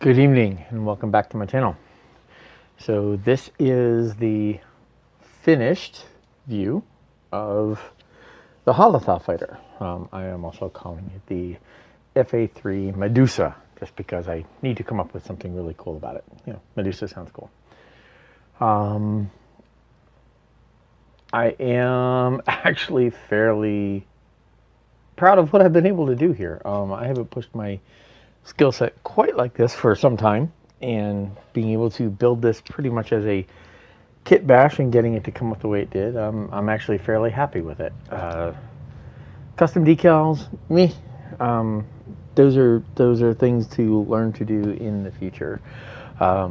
Good evening and welcome back to my channel. So this is the finished view of the Holothon fighter. I am also calling it the A-3 Medusa, just because I need to come up with something really cool about it. You know, Medusa sounds cool. I am actually fairly proud of what I've been able to do here. I haven't pushed my skill set quite like this for some time, and being able to build this pretty much as a kit bash and getting it to come up the way it did, I'm actually fairly happy with it. Custom decals, me. Those are things to learn to do in the future. Yeah,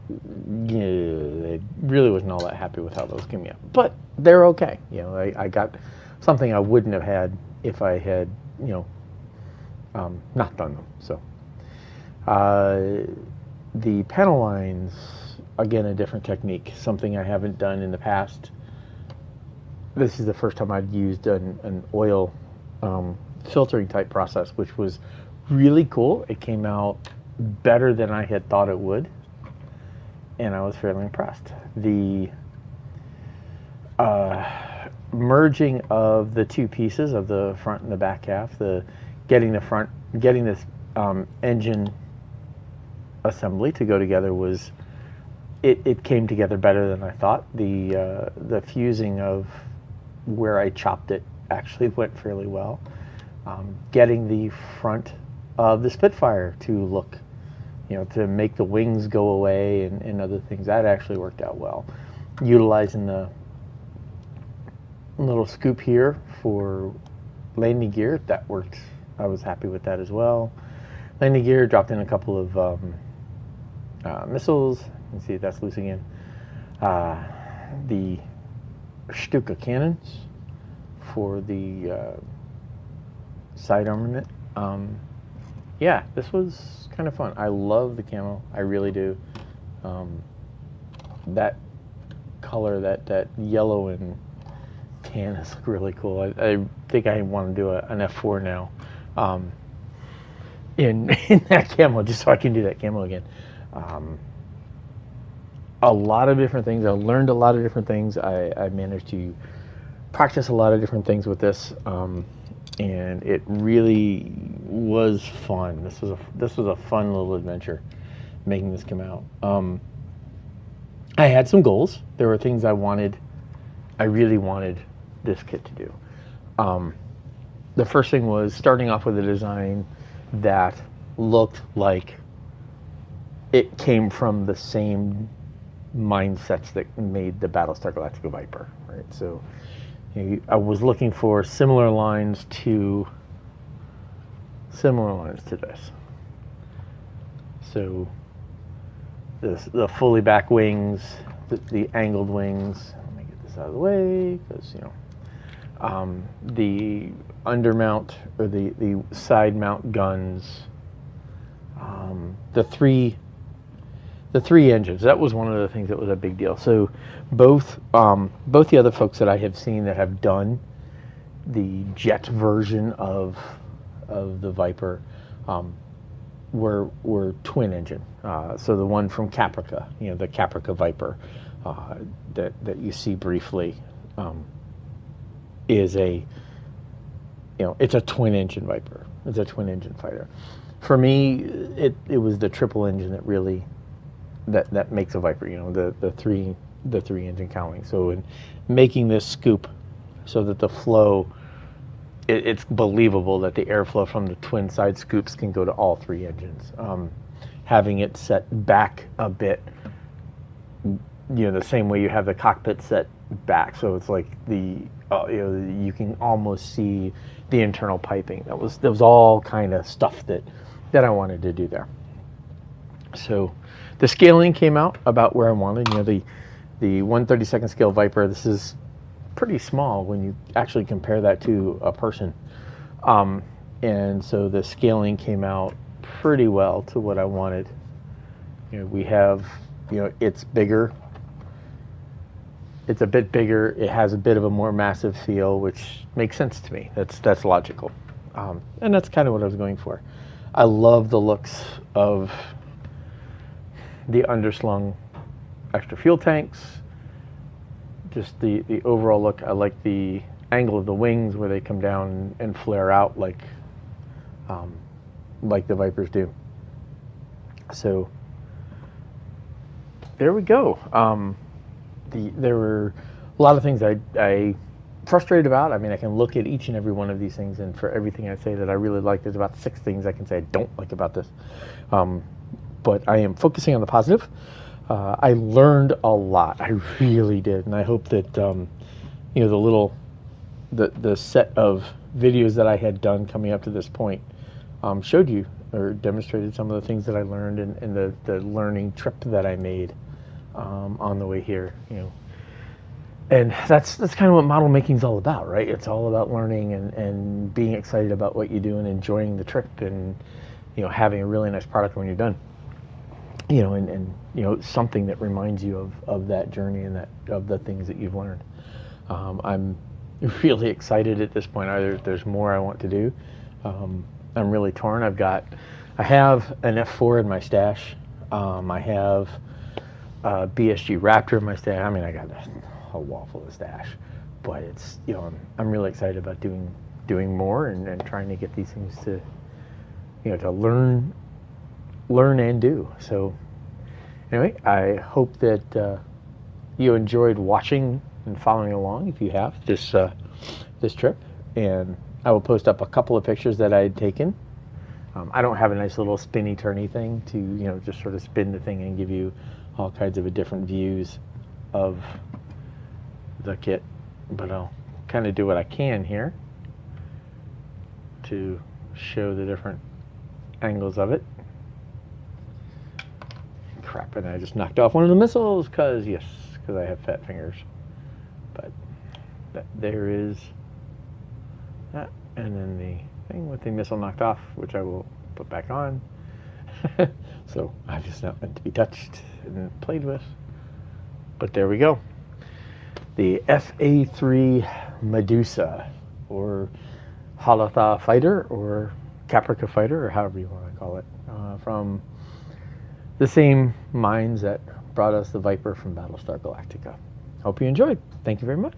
I really wasn't all that happy with how those came out, but they're okay. You know, I got something I wouldn't have had if I had, not done them. So the panel lines, again, a different technique, something I haven't done in the past. This is the first time I've used an oil filtering type process, which was really cool. It came out better than I had thought it would, and I was fairly impressed. The merging of the two pieces of the front and the back half, getting this engine assembly to go together was, it came together better than I thought. The fusing of where I chopped it actually went fairly well. Getting the front of the Spitfire to look, to make the wings go away and other things, that actually worked out well. Utilizing the little scoop here for landing gear, that worked. I was happy with that as well. Landing gear, dropped in a couple of missiles. You can see that's loose again. The Stuka cannons for the side armament. Yeah, this was kind of fun. I love the camo. I really do. That color, that yellow and tan is really cool. I think I want to do an F4 now in that camo, just so I can do that camo again. A lot of different things. I learned a lot of different things. I managed to practice a lot of different things with this, and it really was fun. This was a fun little adventure making this come out. I had some goals. There were things I really wanted this kit to do. The first thing was starting off with a design that looked like it came from the same mindsets that made the Battlestar Galactica Viper, right? So I was looking for similar lines to this. So the fully back wings, the angled wings. Let me get this out of the way, because the undermount, or the side mount guns, the three engines. That was one of the things that was a big deal. So both the other folks that I have seen that have done the jet version of the Viper were twin engine. So the one from Caprica, the Caprica Viper that you see briefly, is it's a twin engine Viper. It's a twin engine fighter. For me, it was the triple engine that really that makes a Viper. The three engine cowling. So in making this scoop, so that the flow, it's believable that the airflow from the twin side scoops can go to all three engines. Having it set back a bit, the same way you have the cockpit set back, so it's like you can almost see the internal piping. That was all kind of stuff that I wanted to do there. So the scaling came out about where I wanted. The 1/32 scale Viper, this is pretty small when you actually compare that to a person. And so the scaling came out pretty well to what I wanted. We have, it's bigger. It's a bit bigger. It has a bit of a more massive feel, which makes sense to me. That's logical. And that's kind of what I was going for. I love the looks of the underslung extra fuel tanks, just the overall look. I like the angle of the wings where they come down and flare out like the Vipers do. So there we go. There were a lot of things I frustrated about. I mean, I can look at each and every one of these things, and for everything I say that I really like, there's about 6 things I can say I don't like about this. But I am focusing on the positive. I learned a lot. I really did, and I hope that the set of videos that I had done coming up to this point showed you or demonstrated some of the things that I learned and the learning trip that I made on the way here. And that's kind of what model making is all about, right? It's all about learning and being excited about what you do and enjoying the trip and having a really nice product when you're done. And something that reminds you of that journey and of the things that you've learned. I'm really excited at this point. There's more I want to do. I'm really torn. I have an F4 in my stash. I have a BSG Raptor in my stash. I mean, I got a wall full of stash, but it's I'm really excited about doing more and trying to get these things to to learn and do. So anyway, I hope that you enjoyed watching and following along. If you have this trip, and I will post up a couple of pictures that I had taken. I don't have a nice little spinny turny thing to just sort of spin the thing and give you all kinds of different views of the kit, but I'll kind of do what I can here to show the different angles of it. Crap, and I just knocked off one of the missiles because I have fat fingers. But there is that, and then the thing with the missile knocked off, which I will put back on. So obviously not meant to be touched and played with, but there we go. The A-3 Medusa, or Halatha fighter, or Caprica fighter, or however you want to call it, from the same minds that brought us the Viper from Battlestar Galactica. Hope you enjoyed. Thank you very much.